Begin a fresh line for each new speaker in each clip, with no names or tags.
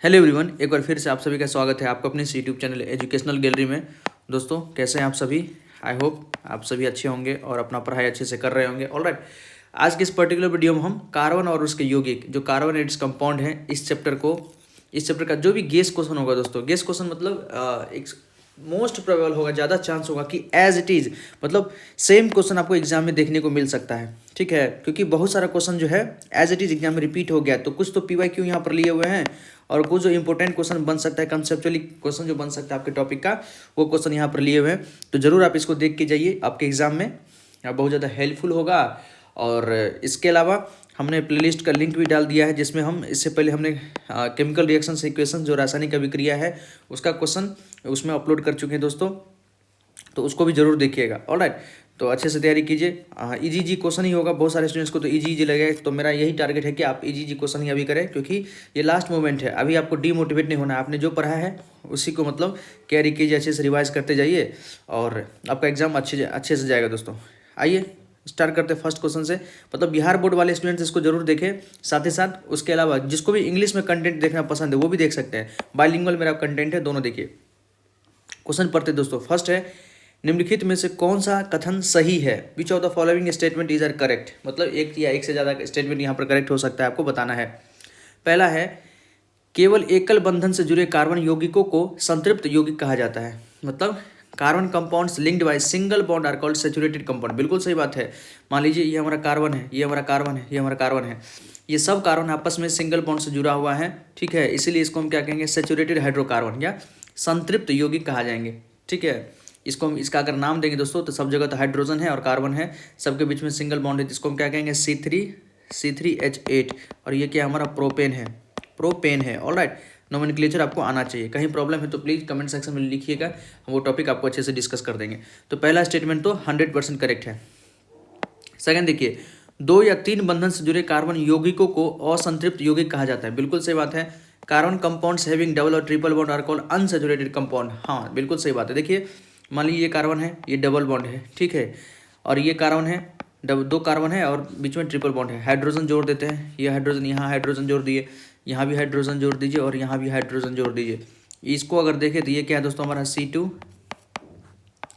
Hello everyone, एक बार फिर से आप सभी का स्वागत है आपको अपने इस यूट्यूब चैनल एजुकेशनल गैलरी में। दोस्तों, कैसे हैं आप सभी? आई होप आप सभी अच्छे होंगे और अपना पढ़ाई अच्छे से कर रहे होंगे। ऑलराइट, आज के इस पर्टिकुलर वीडियो में हम कार्बन और उसके यौगिक जो कार्बन एंड इट्स कंपाउंड है इस चैप्टर का जो भी गेस क्वेश्चन होगा दोस्तों, गेस क्वेश्चन मतलब एक मोस्ट प्रोबेबल होगा, ज़्यादा चांस होगा कि एज इट इज़ मतलब सेम क्वेश्चन आपको एग्जाम में देखने को मिल सकता है। ठीक है, क्योंकि बहुत सारा क्वेश्चन जो है एज इट इज़ एग्जाम में रिपीट हो गया, तो कुछ तो PYQ यहाँ पर लिए हुए हैं और कुछ जो इंपॉर्टेंट क्वेश्चन बन सकता है, कंसेप्चुअली क्वेश्चन जो बन सकता है आपके टॉपिक का, वो क्वेश्चन यहाँ पर लिए हुए हैं। तो ज़रूर आप इसको देख के जाइए, आपके एग्जाम में बहुत ज़्यादा हेल्पफुल होगा। और इसके अलावा हमने प्लेलिस्ट का लिंक भी डाल दिया है, जिसमें हम इससे पहले हमने केमिकल रिएक्शन से इक्वेशन जो रासायनिक अभिक्रिया है उसका क्वेश्चन उसमें अपलोड कर चुके हैं दोस्तों, तो उसको भी जरूर देखिएगा। ऑलराइट, तो अच्छे से तैयारी कीजिए। इजी क्वेश्चन ही होगा, बहुत सारे स्टूडेंट्स को तो इजी लगे, तो मेरा यही टारगेट है कि आप इजी क्वेश्चन ही अभी करें, क्योंकि ये लास्ट मोमेंट है। अभी आपको डीमोटिवेट नहीं होना है, आपने जो पढ़ा है उसी को मतलब कैरी कीजिए, अच्छे से रिवाइज करते जाइए और आपका एग्जाम अच्छे से जाएगा दोस्तों। आइए स्टार्ट करते हैं फर्स्ट क्वेश्चन से। मतलब बिहार बोर्ड वाले स्टूडेंट्स इसको जरूर देखें, साथ ही साथ उसके अलावा जिसको भी इंग्लिश में कंटेंट देखना पसंद है वो भी देख सकते हैं। बाइलिंगुअल मेरा कंटेंट है, दोनों देखिए। क्वेश्चन पढ़ते दोस्तों। फर्स्ट है, निम्नलिखित में से कौन सा कथन सही है? Which of the following statement is are correct? मतलब एक या एक से ज़्यादा स्टेटमेंट यहाँ पर करेक्ट हो सकता है, आपको बताना है। पहला है, केवल एकल बंधन से जुड़े कार्बन यौगिकों को संतृप्त यौगिक कहा जाता है। मतलब carbon compounds linked by single bond are called saturated compound. बिल्कुल सही बात है। मान लीजिए ये हमारा कार्बन है, ये हमारा कार्बन है, ये हमारा कार्बन है, ये सब कार्बन आपस में सिंगल बॉन्ड से जुड़ा हुआ है। ठीक है, इसीलिए इसको हम क्या कहेंगे? सैचुरेटेड हाइड्रोकार्बन या संतृप्त यौगिक कहा जाएंगे। ठीक है, इसको हम इसका अगर नाम देंगे दोस्तों, तो सब जगह तो हाइड्रोजन है और कार्बन है, सबके बीच में सिंगल बॉन्ड है, जिसको हम क्या कहेंगे? C3H8। और ये क्या हमारा प्रोपेन है। ऑलराइट, नोमेनक्लेचर आपको आना चाहिए। कहीं प्रॉब्लम है तो प्लीज़ कमेंट सेक्शन में लिखिएगा, हम वो टॉपिक आपको अच्छे से डिस्कस कर देंगे। तो पहला स्टेटमेंट तो 100% करेक्ट है। सेकंड देखिए, 2 या 3 बंधन से जुड़े कार्बन यौगिकों को असंतृप्त यौगिक कहा जाता है। बिल्कुल सही बात है। कार्बन कंपाउंड्स हैविंग डबल और triple bond are called unsaturated compound. हाँ, बिल्कुल सही बात है। देखिए, मान लीजिए ये कार्बन है, ये डबल बॉन्ड है, ठीक है, और ये कार्बन है, 2 कार्बन है और बीच में ट्रिपल बॉन्ड है। हाइड्रोजन जोड़ देते हैं, ये हाइड्रोजन, यहाँ हाइड्रोजन जोड़ दिए, यहाँ भी हाइड्रोजन जोड़ दीजिए और यहाँ भी हाइड्रोजन जोड़ दीजिए। इसको अगर देखें तो ये क्या है दोस्तों? हमारा C2,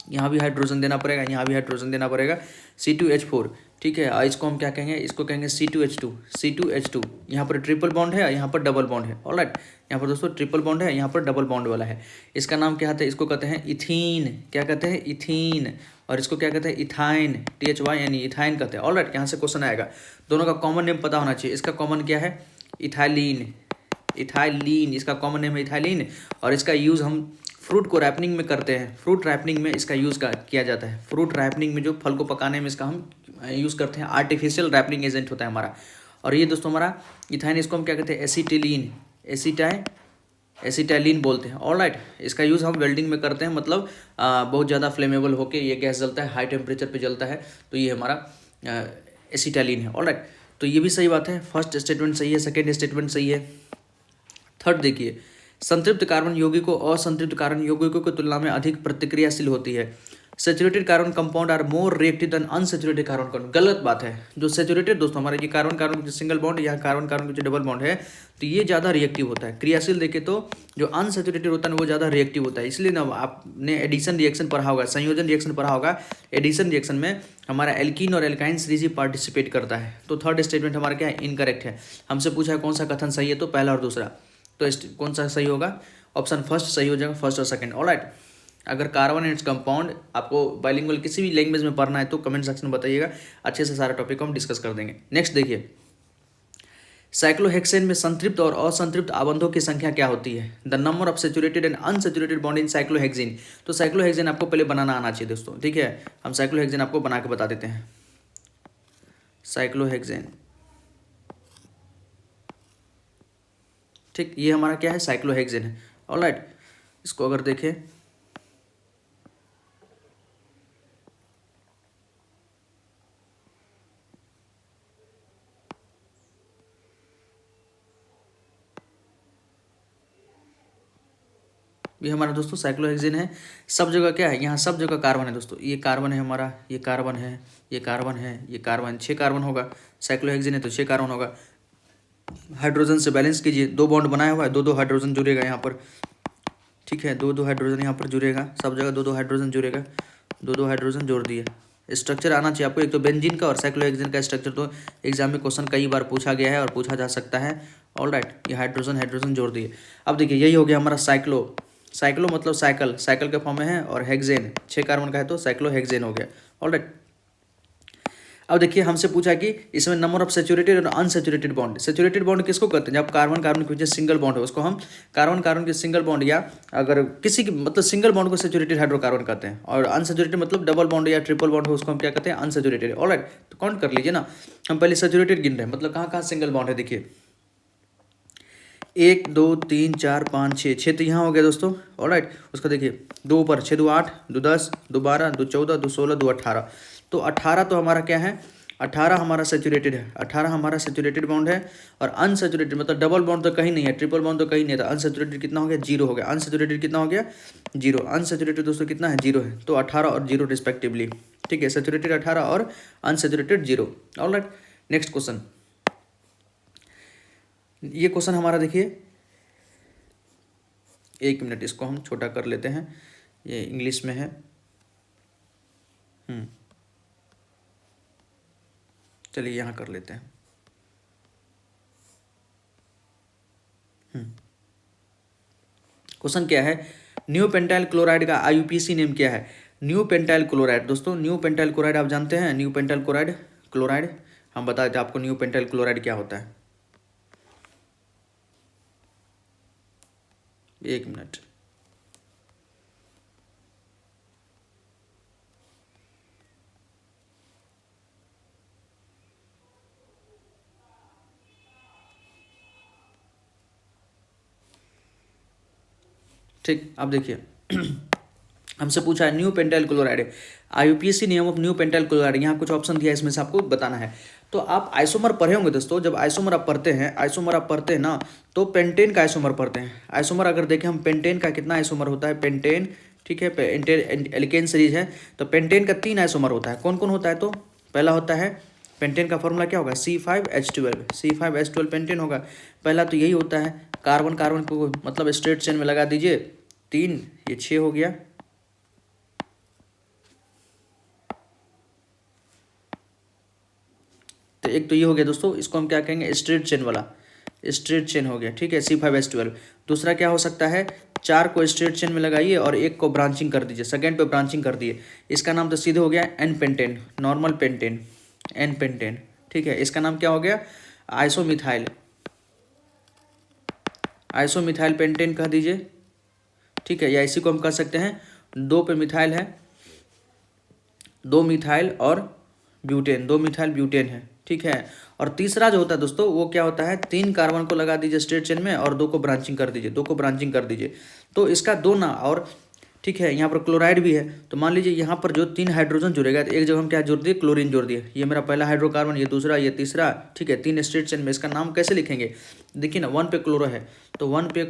यहाँ भी हाइड्रोजन देना पड़ेगा, यहाँ भी हाइड्रोजन देना पड़ेगा, C2H4। ठीक है, इसको हम क्या कहेंगे? इसको कहेंगे C2H2। यहाँ पर ट्रिपल बॉन्ड है, यहाँ पर डबल बॉन्ड है। ऑलराइट, यहाँ पर दोस्तों ट्रिपल बॉन्ड है, यहाँ पर डबल बॉन्ड वाला है। इसका नाम क्या है? इसको कहते हैं इथीन। क्या कहते हैं? इथीन। और इसको क्या कहते हैं? इथाइन, THYNE, इथाइन कहते हैं। ऑलराइट, यहाँ से क्वेश्चन आएगा। दोनों का कॉमन नेम पता होना चाहिए। इसका कॉमन क्या है? इथाइलिन। इसका कॉमन नेम है इथाइलिन। और इसका यूज़ हम फ्रूट को रैपनिंग में करते हैं। फ्रूट रैपनिंग में इसका यूज़ किया जाता है। फ्रूट रैपनिंग में जो फल को पकाने में इसका हम यूज़ करते हैं। आर्टिफिशियल रैपनिंग एजेंट होता है हमारा। और ये दोस्तों हमारा इथाइन, इसको हम क्या कहते हैं? एसिटाइलिन बोलते हैं। ऑलराइट, इसका यूज़ हम वेल्डिंग में करते हैं, मतलब बहुत ज़्यादा फ्लेमेबल होकर ये गैस जलता है, हाई टेम्परेचर पे जलता है, तो ये हमारा एसिटाइलिन है। ऑलराइट, तो ये भी सही बात है। फर्स्ट स्टेटमेंट सही है, सेकेंड स्टेटमेंट सही है। थर्ड देखिए, संतृप्त कार्बन यौगिकों असंतृप्त कार्बन यौगिकों की तुलना में अधिक प्रतिक्रियाशील होती है। Saturated carbon compound are more reactive than unsaturated carbon compound. गलत बात है। जो सैचुरेटेड दोस्तों हमारे ये कार्बन जो सिंगल बॉन्ड, या कार्बन जो डबल बॉन्ड है, तो ये ज़्यादा रिएक्टिव होता है। क्रियाशील देखे तो जो अनसैचुरेटेड होता है वो ज़्यादा रिएक्टिव होता है। इसलिए ना आपने एडिशन रिएक्शन पढ़ा होगा, संयोजन रिएक्शन पढ़ा होगा। एडिशन रिएक्शन में हमारा एल्कीन और एल्काइन सीरीज ही पार्टिसिपेट करता है। तो थर्ड स्टेटमेंट हमारा क्या है? इनकरेक्ट है। हमसे पूछा है कौन सा कथन सही है, तो पहला और दूसरा। तो कौन सा सही होगा? ऑप्शन फर्स्ट सही हो जाएगा, फर्स्ट और सेकंड। ऑलराइट, अगर कार्बन एंड इट्स कंपाउंड आपको बाइलिंगुअल किसी भी लैंग्वेज में पढ़ना है तो कमेंट सेक्शन में बताइएगा, अच्छे से सारा टॉपिक को हम डिस्कस कर देंगे। नेक्स्ट देखिए, साइक्लोहेक्सेन में संतृप्त और असंतृप्त आबंधों की संख्या क्या होती है? The number of saturated and unsaturated bond in cyclohexane. तो साइक्लोहेक्सेन आपको पहले बनाना आना चाहिए दोस्तों। ठीक है, हम साइक्लोहेक्सेन आपको बना के बता देते हैं। साइक्लोहेक्सेन, ठीक, ये हमारा क्या है? साइक्लोहेक्सेन है। ऑलराइट, इसको अगर देखें, ये हमारा दोस्तों साइक्लोहेक्सेन है। सब जगह क्या है? यहाँ सब जगह कार्बन है दोस्तों। ये कार्बन है हमारा, ये कार्बन है, ये कार्बन है, ये कार्बन, 6 कार्बन होगा। साइक्लोहेक्सेन है तो 6 कार्बन होगा। हाइड्रोजन से बैलेंस कीजिए। 2 बॉन्ड बनाया हुआ है, 2 हाइड्रोजन जुड़ेगा यहाँ पर, ठीक है, 2 हाइड्रोजन यहाँ पर जुड़ेगा, सब जगह 2 हाइड्रोजन जुड़ेगा, 2 हाइड्रोजन जोड़ दिए। स्ट्रक्चर आना चाहिए आपको, एक तो बेंजीन का और साइक्लोहेक्सेन का स्ट्रक्चर तो एग्जाम में क्वेश्चन कई बार पूछा गया है और पूछा जा सकता है। ऑलराइट, ये हाइड्रोजन जोड़ दिए। अब देखिए यही हो गया हमारा साइक्लो मतलब साइकिल के फॉर्म में है, और हेक्सेन 6 कार्बन का है तो साइक्लोहेक्सेन हो गया। ऑलराइट, अब देखिए हमसे पूछा कि इसमें नंबर ऑफ सैचुरेटेड और अनसैचुरेटेड बॉन्ड। सैचुरेटेड बॉन्ड किसको कहते हैं? जब कार्बन कार्बन के बीच सिंगल बॉन्ड है उसको हम कार्बन कार्बन के सिंगल बॉन्ड, या अगर किसी की मतलब सिंगल बॉन्ड को सैचुरेटेड हाइड्रोकार्बन कहते हैं, और अनसैचुरेटेड मतलब डबल बॉन्ड या ट्रिपल बॉन्ड हो उसको हम क्या कहते हैं? अनसैचुरेटेड। ऑलराइट, तो काउंट कर लीजिए ना, हम पहले सैचुरेटेड गिन रहे हैं, मतलब कहाँ कहाँ सिंगल बॉन्ड है। देखिए 1 2 3 4 5 6 तो यहाँ हो गया दोस्तों। ऑलराइट, उसका देखिए 2 ऊपर 6 2 8 2 10 2 12 2 14 2 16 2 18, तो 18 तो हमारा क्या है? 18 हमारा सैचुरेटेड है, 18 हमारा सैचुरेटेड बॉन्ड है। और अनसैचुरेटेड मतलब डबल बॉन्ड तो कहीं नहीं है, ट्रिपल बॉन्ड तो कहीं नहीं है, तो अनसैचुरेटेड कितना हो गया? 0 हो गया। अनसैचुरेटेड कितना हो गया? 0। अनसैचुरेटेड दोस्तों कितना है? 0 है, तो 18 और 0 रिस्पेक्टिवली, ठीक है, सैचुरेटेड 18 और अनसैचुरेटेड 0। ऑलराइट, नेक्स्ट क्वेश्चन, ये क्वेश्चन हमारा देखिए, 1 मिनट इसको हम छोटा कर लेते हैं, ये इंग्लिश में है। चलिए यहाँ कर लेते हैं। क्वेश्चन क्या है? न्यू पेंटाइल क्लोराइड का आईयूपीएसी नेम क्या है? न्यू पेंटाइल क्लोराइड दोस्तों, न्यू पेंटाइल क्लोराइड आप जानते हैं, न्यू पेंटाइल क्लोराइड हम बता देते हैं आपको न्यू पेंटाइल क्लोराइड क्या होता है। 1 मिनट, ठीक। अब देखिए हमसे पूछा है new pentyl chloride, IUPAC name of new pentyl chloride. यहाँ कुछ ऑप्शन दिया है, इसमें से आपको बताना है। तो आप आइसोमर पढ़े होंगे दोस्तों, जब आइसोमर आप पढ़ते हैं ना, तो पेंटेन का आइसोमर पढ़ते हैं। आइसोमर अगर देखें हम, पेंटेन का कितना आइसोमर होता है? पेंटेन, ठीक है, पेंटेन एल्केन सीरीज है, तो पेंटेन का 3 आइसोमर होता है। कौन कौन होता है? तो पहला होता है पेंटेन का फॉर्मूला क्या होगा? C5H12 पेंटेन होगा। पहला तो यही होता है, कार्बन कार्बन को मतलब स्ट्रेट चेन में लगा दीजिए, 3 ये 6 हो गया। तो एक तो ये हो गया दोस्तों, इसको हम क्या कहेंगे? स्ट्रेट चेन वाला, स्ट्रेट चेन हो गया, ठीक है, C5H12। दूसरा क्या हो सकता है? 4 को स्ट्रेट चेन में लगाइए और 1 को ब्रांचिंग कर दीजिए, सेकेंड पे ब्रांचिंग कर दिए, इसका नाम तो सीधे हो गया n pentane, normal pentane, n pentane, ठीक है। इसका नाम क्या हो गया? आइसोमिथाइल पेंटेन कह दीजिए, ठीक है, या इसी को हम कह सकते हैं 2 पे मिथाइल है, 2 मिथाइल और ब्यूटेन, 2 मिथाइल ब्यूटेन है, ठीक है। और तीसरा जो होता है दोस्तों, वो क्या होता है? 3 कार्बन को लगा दीजिए स्ट्रेट चेन में और 2 को ब्रांचिंग कर दीजिए, तो इसका 2 ना, और ठीक है, यहाँ पर क्लोराइड भी है, तो मान लीजिए यहाँ पर जो 3 हाइड्रोजन जुड़ेगा, तो एक जगह हम क्या जोड़ दिए? क्लोरीन जोड़ दिए। ये मेरा पहला हाइड्रोकार्बन, ये दूसरा, ये तीसरा, ठीक है, 3 स्ट्रेट चेन में। इसका नाम कैसे लिखेंगे? देखिए ना, 1 पे क्लोरो है, तो 1 पे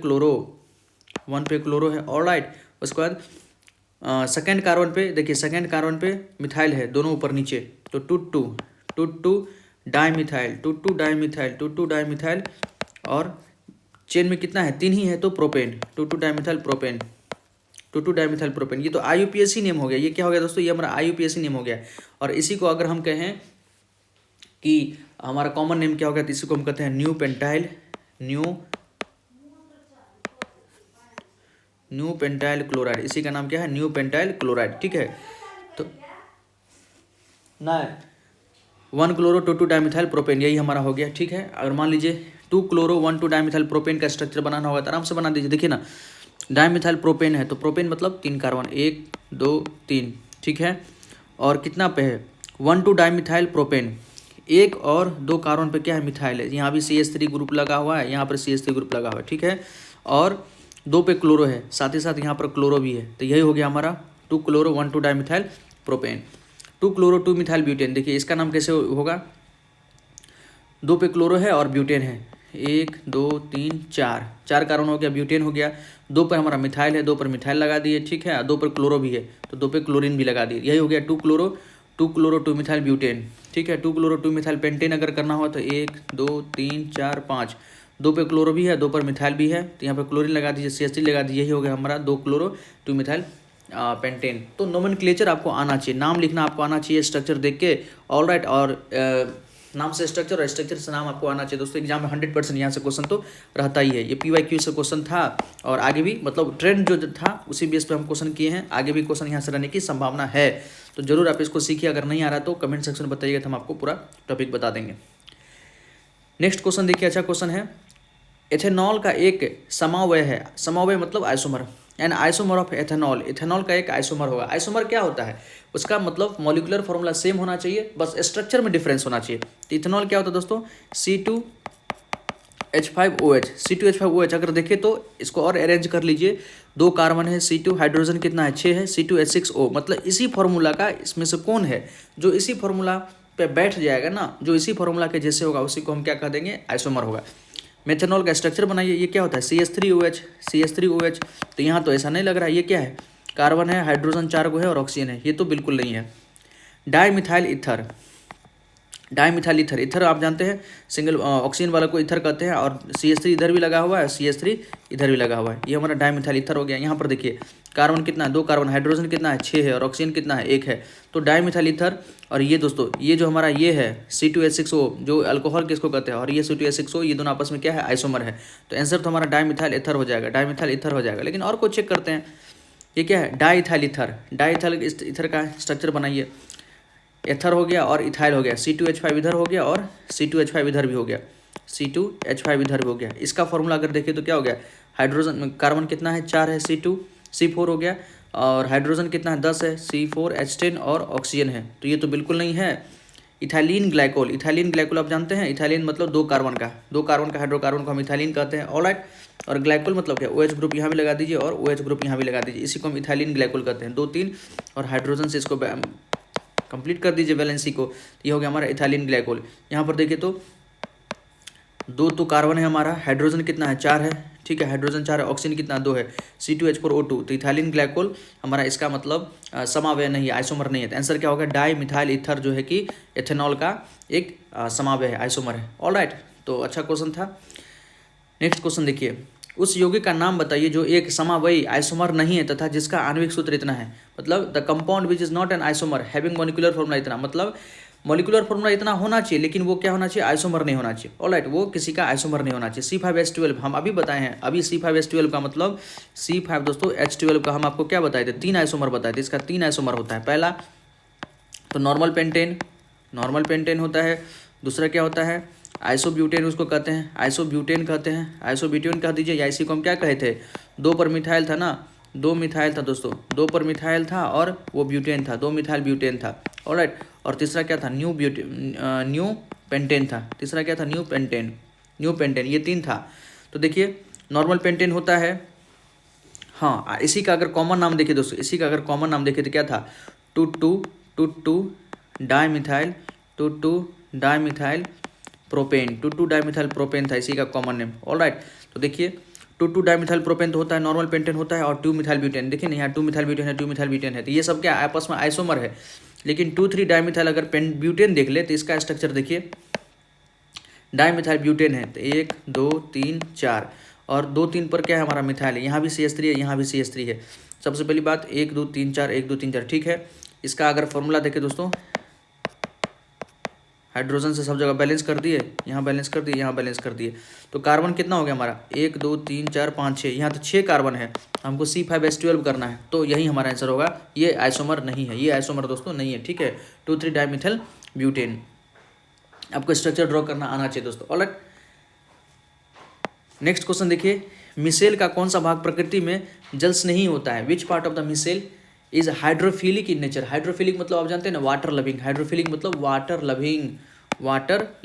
क्लोरो है। ऑलराइट, उसके बाद सेकेंड कार्बन पे देखिए, सेकेंड कार्बन पे मिथाइल है, दोनों ऊपर नीचे, तो 2 डाइमिथाइल, और चेन में कितना है? 3 ही है, तो प्रोपेन, 2 डाइमिथाइल प्रोपेन। ये तो आईयूपीएसी नेम हो गया। ये क्या हो गया दोस्तों? ये हमारा आईयूपीएसी नेम हो गया। और इसी को अगर हम कहें कि हमारा कॉमन नेम क्या हो गया, तो इसी को हम कहते हैं न्यू पेंटाइल क्लोराइड। इसी का नाम क्या है? न्यू पेंटाइल क्लोराइड, ठीक है। तो ना 1 क्लोरो 2 डाइमिथाइल प्रोपेन, यही हमारा हो गया, ठीक है। अगर मान लीजिए 2 क्लोरो 1 डाइमिथाइल प्रोपेन का स्ट्रक्चर बनाना होगा तो आराम से बना दीजिए। देखिए ना, डाइमिथाइल प्रोपेन है, तो प्रोपेन मतलब 3 कार्बन, 1 2 3, ठीक है। और कितना पे है? 1 डाइमिथाइल प्रोपेन, 1 और 2 कार्बन पे क्या है? मिथाइल है। यहाँ भी CH3 ग्रुप लगा हुआ है, यहाँ पर CH3 ग्रुप लगा हुआ है, ठीक है। और 2 पे क्लोरो है, साथ ही साथ यहाँ पर क्लोरो भी है, तो यही हो गया हमारा 2 chloro 1 dimethyl propane. 2 chloro 2 methyl butane, देखिए इसका नाम कैसे होगा? 2 पे क्लोरो है और ब्यूटेन है, 1 2 3 4 कार्बन हो गया, ब्यूटेन हो गया। 2 पर हमारा मिथाइल है, 2 पर मिथाइल लगा दिए, ठीक है। 2 पर क्लोरो भी है, तो 2 पे क्लोरीन भी लगा दिए, यही हो गया 2 क्लोरो 2 मिथाइल ब्यूटेन, ठीक। ठीक है। 2 क्लोरो 2 मिथाइल पेंटेन अगर करना हो तो 1 2 3 4 5, 2 पे क्लोरो भी है, 2 पर मिथाइल भी है, तो यहाँ पे क्लोरीन लगा दीजिए, CH3 लगा दीजिए, यही हो गया हमारा 2 क्लोरो 2 मिथाइल पेंटेन। तो नोमेनक्लेचर आपको आना चाहिए, नाम लिखना आपको आना चाहिए स्ट्रक्चर देख के, ऑलराइट। और नाम से स्ट्रक्चर और स्ट्रक्चर से नाम आपको आना चाहिए दोस्तों। एग्जाम में 100% यहाँ से क्वेश्चन तो रहता ही है। ये PYQ से क्वेश्चन था और आगे भी मतलब ट्रेंड जो था उसी बेस पे हम क्वेश्चन किए हैं, आगे भी क्वेश्चन यहाँ से रहने की संभावना है। तो जरूर आप इसको सीखिए, अगर नहीं आ रहा तो कमेंट सेक्शन में बताइएगा तो हम आपको पूरा टॉपिक बता देंगे। नेक्स्ट क्वेश्चन देखिए, अच्छा क्वेश्चन है। एथेनॉल का एक समवाय है, समवाय मतलब isomer, an isomer of ethanol, ethanol का एक आइसोमर होगा। आइसोमर क्या होता है, उसका मतलब मॉलिक्यूलर फॉर्मूला सेम होना चाहिए, बस स्ट्रक्चर में डिफरेंस होना चाहिए। तो इथेनॉल क्या होता है दोस्तों, C2H5OH, C2H5OH। अगर देखें तो इसको और अरेंज कर लीजिए, 2 कार्बन है, C2 हाइड्रोजन कितना है 6 है, C2H6O, मतलब इसी फॉर्मूला का इसमें से कौन है जो इसी फॉर्मूला पे बैठ जाएगा ना, जो इसी फॉर्मूला के जैसे होगा उसी को हम क्या कह देंगे, आइसोमर होगा। मेथनॉल का स्ट्रक्चर बनाइए, ये क्या होता है, CH3OH। तो यहाँ तो ऐसा नहीं लग रहा है, ये क्या है, कार्बन है, हाइड्रोजन 4 को है और ऑक्सीजन है, ये तो बिल्कुल नहीं है। Dimethyl ether, dimethyl ether, ether आप जानते हैं सिंगल ऑक्सीजन वाला को ईथर कहते हैं, और CH3 इधर भी लगा हुआ है, CH3 इधर भी लगा हुआ है, ये हमारा डाईमिथाइल ईथर हो गया। यहाँ पर देखिए कार्बन कितना है, 2 कार्बन, हाइड्रोजन कितना है 6 है, और ऑक्सीजन कितना है 1 है, तो डाईमिथाइल ईथर। और ये दोस्तों ये जो हमारा ये है C2H6O, जो अल्कोहल किसको कहते हैं, और ये C2H6O, ये दोनों आपस में क्या है, आइसोमर है। तो आंसर तो हमारा डाईमिथाइल ईथर हो जाएगा, डाईमिथाइल ईथर हो जाएगा। लेकिन और को चेक करते हैं, ये क्या है, डाईइथाइल ईथर, डाईइथाइल ईथर का स्ट्रक्चर बनाइए, एथर हो गया और इथाइल हो गया, C2H5 इधर हो गया और C2H5 इधर भी हो गया, C2H5 इधर भी हो गया। इसका फॉर्मूला अगर देखिए तो क्या हो गया, हाइड्रोजन कार्बन कितना है 4 है, C4 हो गया, और हाइड्रोजन कितना है 10 है, C4H10, और ऑक्सीजन है, तो ये तो बिल्कुल नहीं है। इथाइलिन ग्लाइकोल, इथाइलिन ग्लाइकोल आप जानते हैं, इथाइलिन मतलब 2 कार्बन का हाइड्रोकार्बन को हम इथाइलिन कहते हैं, ऑलराइट। और ग्लाइकोल मतलब क्या, OH ग्रुप यहाँ भी लगा दीजिए और OH ग्रुप यहाँ भी लगा दीजिए, इसी को हम इथाइलिन ग्लाइकोल कहते हैं। 2 3 और हाइड्रोजन से इसको कंप्लीट कर दीजिए वैलेंसी को, ये हो गया हमारा इथाइलिन ग्लाइकोल। यहाँ पर देखिए तो 2 तो कार्बन है हमारा, हाइड्रोजन कितना है 4 है, ठीक है, हाइड्रोजन 4 है, ऑक्सीजन कितना 2 है, C2H4O2। तो इथाइलिन ग्लाइकोल हमारा इसका मतलब समावय नहीं है, आइसोमर नहीं है। तो आंसर क्या होगा, डाई मिथाइल ईथर जो है कि एथेनॉल का एक समावय है, आइसोमर है, ऑलराइट। तो अच्छा क्वेश्चन था। नेक्स्ट क्वेश्चन देखिए, उस यौगिक का नाम बताइए जो एक समावयी आइसोमर नहीं है तथा जिसका आणविक सूत्र इतना है, मतलब the compound which is not an isomer having molecular formula इतना, मतलब मॉलिक्यूलर फॉर्मूला इतना होना चाहिए लेकिन वो क्या होना चाहिए, आइसोमर नहीं होना चाहिए, ऑलराइट, वो किसी का आइसोमर नहीं होना चाहिए। C5H12 हम अभी बताए हैं, अभी C5H12 का मतलब C5 दोस्तों H12 का हम आपको क्या बताए थे, 3 आइसोमर बताए थे, इसका 3 आइसोमर होता है। पहला तो नॉर्मल पेंटेन होता है, दूसरा क्या होता है, आइसोब्यूटेन उसको कहते हैं, आइसोब्यूटेन कहते हैं, आइसोब्यूटेन कह दीजिए, या इसी को हम क्या कहे थे, 2 पर मिथाइल था ना, 2 मिथाइल था दोस्तों, 2 पर मिथाइल था और वो ब्यूटेन था, 2 मिथाइल ब्यूटेन था, ऑलराइट। और तीसरा क्या था, न्यू पेंटेन था, तीसरा क्या था, न्यू पेंटेन, ये 3 था। तो देखिए नॉर्मल पेंटेन होता है, हाँ, इसी का अगर कॉमन नाम देखिए दोस्तों, इसी का अगर कॉमन नाम देखिए तो क्या था, 2,2 dimethyl, 2,2 dimethyl propane, 2,2 dimethyl propane था इसी का कॉमन नेम, ऑलराइट। तो देखिए 2,2 डाईमिथाइल प्रोपेन तो होता है, नॉर्मल पेंटेन होता है, और 2 मिथाइल ब्यूटेन, देखिए नहीं यहाँ 2 मिथाइल ब्यूटेन है, 2 मिथाइल ब्यूटेन है, तो ये सब क्या आपस में आइसोमर है। लेकिन 2,3 डाईमिथाइल अगर ब्यूटेन देख ले तो इसका स्ट्रक्चर देखिए, डाईमिथाइल ब्यूटेन है, तो 1 2 3 4, और 2 3 पर क्या है हमारा मिथाइल है, यहाँ भी CH3 है, यहाँ भी CH3 है। सबसे पहली बात 1 2 3 4, 1 2 3 4, ठीक है। इसका अगर फॉर्मूला देखें दोस्तों, हाइड्रोजन से सब जगह बैलेंस कर दिए, यहाँ बैलेंस कर दिए, यहाँ बैलेंस कर दिए, तो कार्बन कितना हो गया हमारा, 1 2 3 4 5 6, यहाँ तो 6 कार्बन है, हमको C5H12 करना है, तो यही हमारा आंसर होगा। ये आइसोमर नहीं है, ये आइसोमर दोस्तों नहीं है, ठीक है। 2,3 डाईमिथाइल ब्यूटेन, आपको स्ट्रक्चर ड्रॉ करना आना चाहिए दोस्तों, ऑलराइट। नेक्स्ट क्वेश्चन देखिए, मिसेल का कौन सा भाग प्रकृति में जल स्नेही होता है, which part of the micelle is hydrophilic in nature. Hydrophilic मतलब आप जानते हैं ना, वाटर लविंग, हाइड्रोफिलिक मतलब वाटर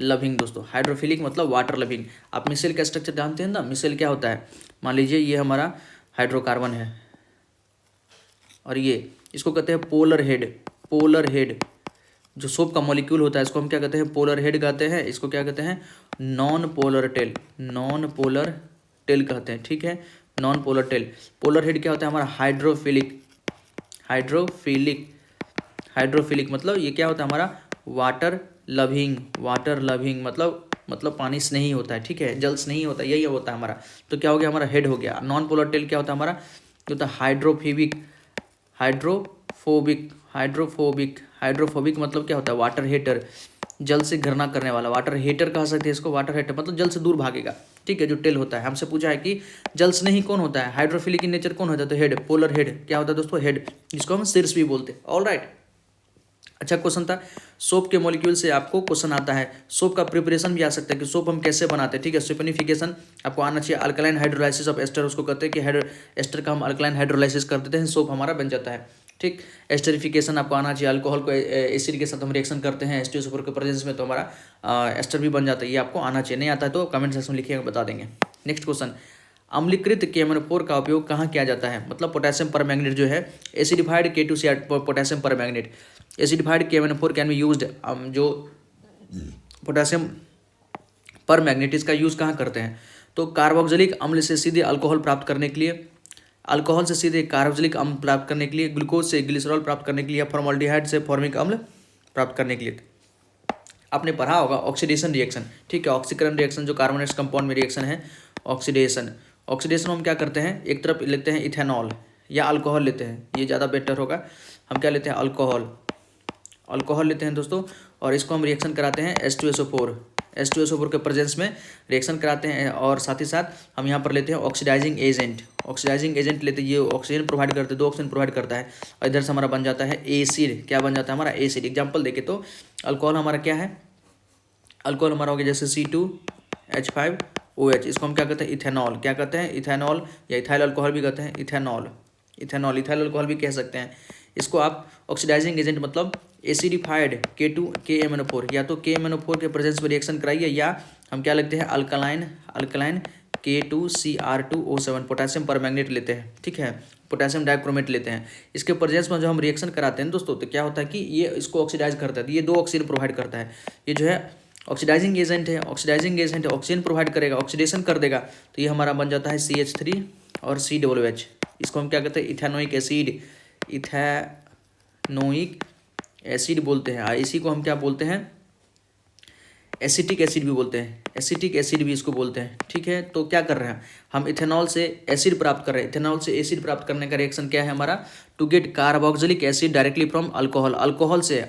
लविंग दोस्तों, हाइड्रोफिलिक मतलब वाटर लविंग। आप मिसेल का स्ट्रक्चर जानते हैं ना, मिसेल क्या होता है, मान लीजिए ये हमारा हाइड्रोकार्बन है और ये इसको कहते हैं पोलर हेड, जो सोप का मॉलिक्यूल होता है इसको हम क्या कहते हैं, पोलर हेड कहते हैं, इसको क्या कहते हैं, नॉन पोलर टेल कहते हैं, ठीक है, non polar tail. Polar head क्या होता है हमारा, हाइड्रोफिलिक मतलब ये क्या होता है हमारा, वाटर लविंग, वाटर लविंग मतलब पानी स्नेही होता है, ठीक है, जल स्नेही होता है, यही होता है हमारा। तो क्या हो गया हमारा हेड हो गया। नॉन पोलर टेल क्या होता है हमारा, जो होता है हाइड्रोफोबिक, हाइड्रोफोबिक हाइड्रोफोबिक हाइड्रोफोबिक मतलब क्या होता है, वाटर हेटर, जल से घृणा करने वाला, वाटर हेटर कह सकते हैं इसको, वाटर हेटर मतलब जल से दूर भागेगा, ठीक है, जो टेल होता है। हमसे पूछा है कि जल स्नेही कौन होता है, हाइड्रोफिलिक इन नेचर कौन होता है, तो हेड, पोलर हेड क्या होता है दोस्तों, हेड, जिसको हम शीर्ष भी बोलते हैं। ऑल राइट, अच्छा क्वेश्चन था। सोप के मॉलिक्यूल से आपको क्वेश्चन आता है, सोप का प्रिपरेशन भी आ सकता है कि सोप हम कैसे बनाते हैं, ठीक है। सल्फोनिफिकेशन आपको आना चाहिए, अल्कलाइन हाइड्रोलाइसिस ऑफ एस्टर उसको कहते हैं कि एस्टर का हम अल्कलाइन हाइड्रोलाइसिस कर देते हैं, सोप हमारा बन जाता है, ठीक। एस्टरिफिकेशन आपको आना चाहिए, अल्कोहल को एसिड के साथ हम रिएक्शन करते हैं H2SO4 के प्रेजेंस में, तो हमारा एस्टर भी बन जाता है, ये आपको आना चाहिए। नहीं आता है तो कमेंट सेक्शन में लिखिएगा, बता देंगे। नेक्स्ट क्वेश्चन, अम्लीकृत KMnO4 का उपयोग कहाँ किया जाता है, मतलब पोटेशियम परमैंगनेट जो है, acidified K2Cr potassium permanganate, acidified KMnO4 can be used, जो पोटेशियम परमैंगनेट इसका यूज़ कहाँ करते हैं, तो कार्बोक्सिलिक अम्ल से सीधे अल्कोहल प्राप्त करने के लिए, अल्कोहल से सीधे कार्बोक्सिलिक अम्ल प्राप्त करने के लिए, ग्लूकोज से ग्लिसरॉल प्राप्त करने के लिए, या फॉर्मल्डिहाइड से फॉर्मिक अम्ल प्राप्त करने के लिए। आपने पढ़ा होगा ऑक्सीडेशन रिएक्शन, ठीक है, ऑक्सीकरण रिएक्शन जो कार्बोनेट्स कंपाउंड में रिएक्शन है, ऑक्सीडेशन। ऑक्सीडेशन हम क्या करते हैं, एक तरफ लेते हैं इथेनॉल या अल्कोहल लेते हैं, ये ज़्यादा बेटर होगा। हम क्या लेते हैं, अल्कोहल लेते हैं दोस्तों, और इसको हम रिएक्शन कराते हैं H2SO4 के प्रेजेंस में रिएक्शन कराते हैं, और साथ ही साथ हम यहाँ पर लेते हैं ऑक्सीडाइजिंग एजेंट लेते हैं, ये ऑक्सीजन प्रोवाइड करते हैं, 2 ऑक्सीजन प्रोवाइड करता है, और इधर से हमारा बन जाता है एसिड। क्या बन जाता है हमारा, एसिड। एग्जाम्पल देखे तो अल्कोहल हमारा क्या है, अल्कोहल हमारा हो गया जैसे C2H5OH, इसको हम क्या कहते हैं, इथेनॉल। क्या कहते हैं, इथेनॉल, या इथाइल अल्कोहल भी कहते हैं, इथेनॉल, इथाइल अल्कोहल भी कह सकते हैं। इसको आप ऑक्सीडाइजिंग एजेंट मतलब एसिडिफाइड KMnO4, या तो KMnO4 के प्रेजेंस में रिएक्शन कराइए, या हम क्या लेते हैं, अल्कलाइन K2Cr2O7 पोटेशियम परमैंगनेट लेते हैं, ठीक है, पोटेशियम डाइक्रोमेट लेते हैं। इसके प्रेजेंस में जो हम रिएक्शन कराते हैं दोस्तों, तो क्या होता है कि ये इसको ऑक्सीडाइज करता है, तो ये 2 ऑक्सीजन प्रोवाइड करता है, ये जो है ऑक्सीडाइजिंग एजेंट है, ऑक्सीजन प्रोवाइड करेगा, ऑक्सीडेशन कर देगा, तो ये हमारा बन जाता है CH3 और COOH। इसको हम क्या कहते हैं, इथेनोइक एसिड बोलते हैं। इसी को हम क्या बोलते हैं, एसिटिक एसिड भी बोलते हैं, एसिटिक एसिड भी इसको बोलते हैं, ठीक है। तो क्या कर रहे हैं हम, इथेनॉल से एसिड प्राप्त कर रहे हैं। इथेनॉल से एसिड प्राप्त करने का रिएक्शन क्या है हमारा, to get carboxylic acid directly from alcohol. Alcohol से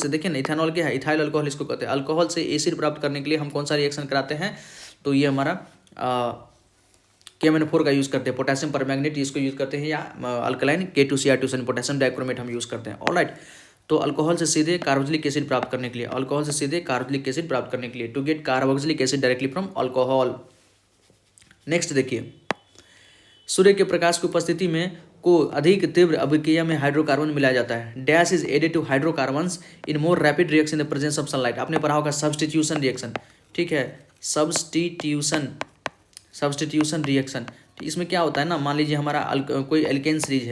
देखिए ना, इथेनॉल क्या है, इथाइल अल्कोहल इसको कहते हैं। अल्कोहल से एसिड प्राप्त करने के लिए हम कौन सा रिएक्शन कराते हैं, तो ये हमारा KMnO4 का यूज़ करते हैं, पोटेशियम परमैंगनेट इसको यूज़ करते हैं, या अल्कलाइन K2Cr2 पोटेशियम डाइक्रोमेट हम यूज़ करते हैं। ऑलराइट, तो अल्कोहल से सीधे कार्बोक्सिलिक एसिड प्राप्त करने के लिए, to get carboxylic acid directly from alcohol. Next देखिए, सूर्य के प्रकाश की उपस्थिति में को अधिक तीव्र अभिक्रिया में हाइड्रोकार्बन मिलाया जाता है। Dash is added to hydrocarbons in more rapid reaction in the presence of sunlight. आपने पढ़ा होगा सब्स्टिट्यूशन रिएक्शन, ठीक है, सब्स्टिट्यूशन रिएक्शन। इसमें क्या होता है ना, मान लीजिए हमारा कोई एल्केन सीरीज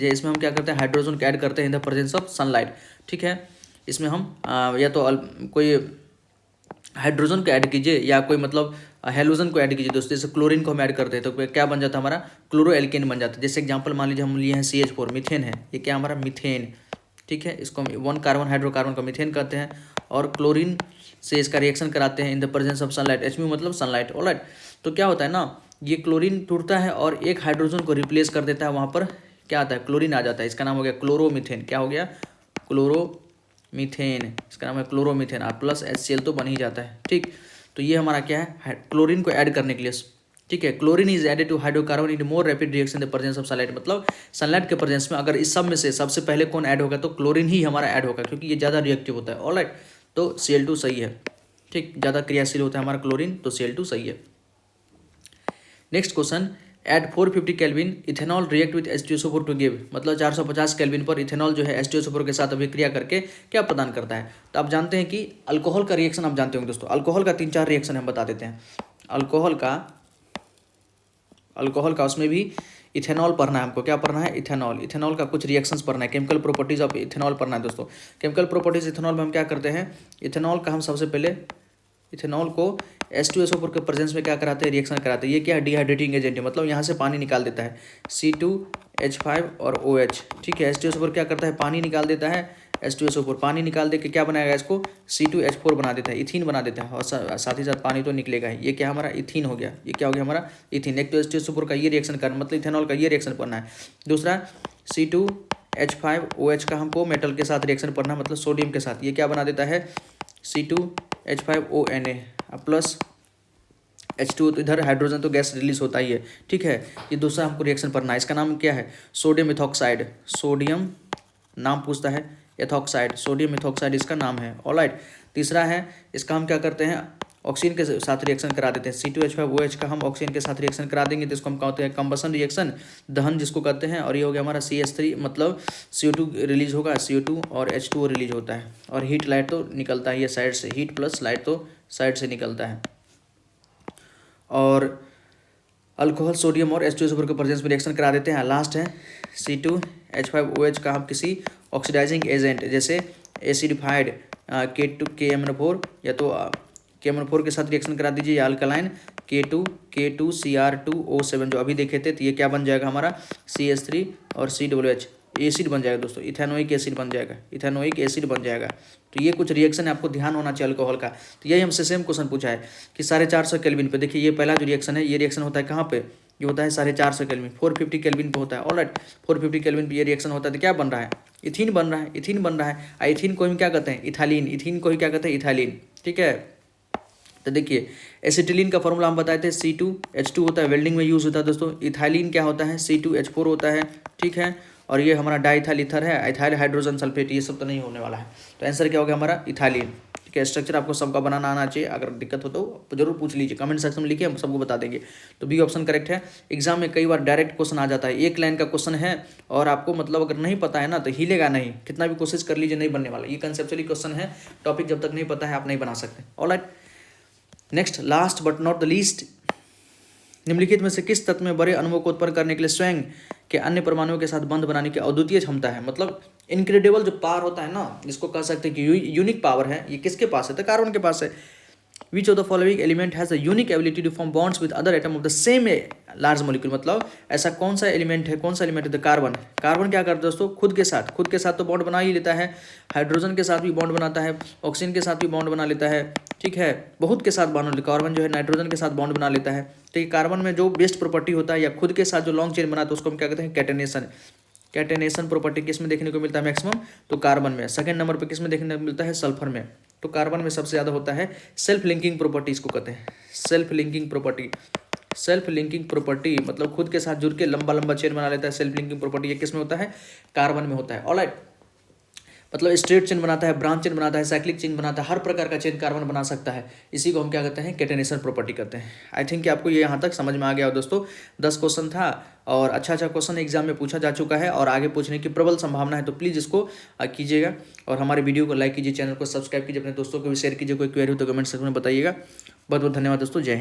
है, इसमें हम क्या करते हैं, हाइड्रोजन को ऐड करते हैं इन द प्रेजेंस ऑफ सनलाइट, ठीक है। इसमें हम या तो कोई हाइड्रोजन को ऐड कीजिए, या कोई मतलब हेलोजन को ऐड कीजिए दोस्तों, जैसे क्लोरीन को हम ऐड करते हैं, तो क्या बन जाता है हमारा, क्लोरो एल्केन बन जाता है। जैसे एग्जांपल मान लीजिए हम लिए हैं CH4, मीथेन है, ये क्या हमारा मीथेन, ठीक है, इसको हम 1 कार्बन हाइड्रोकार्बन का मीथेन कहते हैं, और क्लोरीन से इसका रिएक्शन कराते हैं इन the presence of sunlight, HMU मतलब सनलाइट। ऑलराइट, तो क्या होता है ना, ये क्लोरीन टूटता है और एक हाइड्रोजन को रिप्लेस कर देता है, वहाँ पर क्या आता है, क्लोरीन आ जाता है, इसका नाम हो गया क्लोरोमीथेन। क्या हो गया, क्लोरोमीथेन, इसका नाम है क्लोरोमीथेन, और प्लस HCl तो बन ही जाता है, ठीक। तो ये हमारा क्या है, क्लोरीन को ऐड करने के लिए, ठीक है, chlorine is added to hydrocarbon in more rapid reaction in the presence of sunlight. मतलब सनलाइट के प्रेजेंस में अगर इस सब में से सबसे पहले कौन ऐड होगा, तो क्लोरीन ही हमारा ऐड होगा, क्योंकि ये ज़्यादा रिएक्टिव होता है। ऑलराइट, तो Cl2 सही है, ठीक, ज़्यादा क्रियाशील होता है हमारा क्लोरीन, तो Cl2 सही है। Next question, at 450 kelvin ethanol react with H2SO4 to give, मतलब 450 केल्विन पर इथेनॉल जो है H2SO4 के साथ अभिक्रिया करके क्या प्रदान करता है। तो आप जानते हैं कि अल्कोहल का रिएक्शन आप जानते होंगे दोस्तों, अल्कोहल का 3-4 रिएक्शन हम बता देते हैं। अल्कोहल का उसमें भी इथेनॉल पढ़ना है हमको, क्या पढ़ना है, इथेनॉल का कुछ रिएक्शंस पढ़ना है, केमिकल प्रॉपर्टीज ऑफ इथेनॉल पढ़ना है दोस्तों। केमिकल प्रॉपर्टीज इथेनॉल में हम क्या करते हैं, इथेनॉल का हम सबसे पहले इथेनॉल को H2SO4 के प्रेजेंस में क्या कराते हैं, रिएक्शन कराते हैं। ये क्या है, डिहाइड्रेटिंग एजेंट है, मतलब यहाँ से पानी निकाल देता है C2H5 और OH। ठीक है, H2SO4 क्या करता है, पानी निकाल देता है, H2SO4 पानी निकाल दे के क्या बनाएगा, इसको C2H4 बना देता है, इथीन बना देता है, और साथ ही साथ पानी तो निकलेगा ही। ये क्या हमारा इथीन हो गया, ये क्या हो गया हमारा इथीन। एक तो H2SO4 का ये रिएक्शन करना, मतलब इथेनॉल का ये रिएक्शन करना है। दूसरा C2H5OH का हमको मेटल के साथ रिएक्शन करना, मतलब सोडियम के साथ, ये क्या बना देता है C2H5ONa प्लस H2। तो इधर हाइड्रोजन तो गैस रिलीज होता ही है। ठीक है, ये दूसरा हमको रिएक्शन पढ़ना है, इसका नाम क्या है, सोडियम इथॉक्साइड। सोडियम नाम पूछता है, एथॉक्साइड, सोडियम इथॉक्साइड इसका नाम है। ऑलराइट, तीसरा है, इसका हम क्या करते हैं, ऑक्सीजन के साथ रिएक्शन करा देते हैं। C2H5OH का हम ऑक्सीजन के साथ रिएक्शन करा देंगे तो इसको हम कहते हैं कंबसन रिएक्शन, दहन जिसको कहते हैं। और ये हो गया हमारा CH3, मतलब CO2 रिलीज होगा, CO2 और H2O रिलीज होता है, और हीट लाइट तो निकलता है ये साइड से, हीट प्लस लाइट तो साइड से निकलता है। और अल्कोहल, सोडियम और H2SO4 के प्रेजेंस में रिएक्शन करा देते हैं। लास्ट है C2H5OH का हम किसी ऑक्सीडाइजिंग एजेंट जैसे एसिडिफाइड KMnO4 या तो KMnO4 के साथ रिएक्शन करा दीजिए, या अल्कलाइन K2Cr2O7 जो अभी देखे थे, तो ये क्या बन जाएगा हमारा CH3 और COOH, एसिड बन जाएगा दोस्तों, इथेनोइक एसिड बन जाएगा, इथेनोइक एसिड बन जाएगा। तो ये कुछ रिएक्शन है, आपको ध्यान होना चाहिए अल्कोहल का। तो यही हमसे सेम क्वेश्चन पूछा है कि 450 केल्विन पे। देखिए ये पहला जो रिएक्शन है, ये रिएक्शन होता है कहाँ पे, ये होता है 450 केल्विन, 450 केल्विन पे होता है। ऑलराइट, 450 केल्विन पे ये रिएक्शन होता है, तो क्या बन रहा है, इथीन बन रहा है, इथीन बन रहा है। इथीन को हम क्या कहते हैं, इथालीन, इथीन को ही क्या कहते हैं, इथालीन। ठीक है, तो देखिए एसिटिलीन का फॉर्मूला हम बताए थे, C2H2 होता है, वेल्डिंग में यूज होता है दोस्तों। इथाइलिन क्या होता है, C2H4 होता है। ठीक है, और ये हमारा डाइथाइल ईथर है, इथाइल हाइड्रोजन सल्फेट, ये सब तो नहीं होने वाला है। तो आंसर क्या होगा हमारा, इथाइलिन। ठीक है, स्ट्रक्चर आपको सबका बनाना आना चाहिए, अगर दिक्कत हो तो जरूर पूछ लीजिए, कमेंट सेक्शन में लिखिए, हम सबको बता देंगे। तो बी ऑप्शन करेक्ट है। एग्जाम में कई बार डायरेक्ट क्वेश्चन आ जाता है, एक लाइन का क्वेश्चन है और आपको मतलब अगर नहीं पता है ना तो हिलेगा नहीं, कितना भी कोशिश कर लीजिए नहीं बनने वाला। ये कंसेप्चुअली क्वेश्चन है, टॉपिक जब तक नहीं पता है आप नहीं बना सकते। Alright, next, last but not the least, निम्नलिखित में से किस तत्व में बड़े अणुओं को उत्पन्न करने के लिए स्वयं के अन्य परमाणुओं के साथ बंध बनाने की अद्वितीय क्षमता है। मतलब इनक्रेडिबल जो पावर होता है ना, जिसको कह सकते हैं कि यूनिक पावर है, ये किसके पास है, तो कार्बन के पास है। Which of the following element has a unique ability to form bonds with other atom of the same large molecule? मतलब ऐसा कौन सा एलिमेंट है, कौन सा एलिमेंट है, तो कार्बन। कार्बन क्या करता है दोस्तों, खुद के साथ तो बॉन्ड बना ही लेता है, हाइड्रोजन के साथ भी बॉन्ड बनाता है, ऑक्सीजन के साथ भी बॉन्ड बना लेता है। ठीक है, बहुत के साथ बॉन्ड, कार्बन जो है नाइट्रोजन के साथ बॉन्ड बना लेता है। तो ये कार्बन में जो बेस्ट प्रॉपर्टी होता है या खुद के साथ जो लॉन्ग चेन बनाता है उसको हम क्या कहते हैं, कैटेनेशन। कैटेनेशन प्रॉपर्टी किस में देखने को मिलता है मैक्सिमम, तो कार्बन में। सेकंड नंबर पे किस में देखने को मिलता है, सल्फर में। तो कार्बन में सबसे ज़्यादा होता है सेल्फ लिंकिंग प्रॉपर्टी, इसको कहते हैं self linking property. Self linking property मतलब खुद के साथ जुड़ के लंबा लंबा चेन बना लेता है, सेल्फ लिंकिंग प्रॉपर्टी ये किस में होता है, कार्बन में होता है। ऑलराइट, मतलब स्ट्रेट चेन बनाता है, ब्रांच चेन बनाता है, साइक्लिक चेन बनाता है, हर प्रकार का चेन कार्बन बना सकता है। इसी को हम क्या कहते हैं, कैटेनेशन प्रॉपर्टी कहते हैं। आई थिंक कि आपको ये यहाँ तक समझ में आ गया हो दोस्तों। 10 क्वेश्चन था और अच्छा क्वेश्चन एग्जाम में पूछा जा चुका है और आगे पूछने की प्रबल संभावना है। तो प्लीज़ इसको कीजिएगा और हमारे वीडियो को लाइक कीजिए, चैनल को सब्सक्राइब कीजिए, अपने दोस्तों को भी शेयर कीजिए। कोई क्वेरी हो तो कमेंट सेक्शन में बताइएगा। बहुत बहुत धन्यवाद दोस्तों, जय हिंद।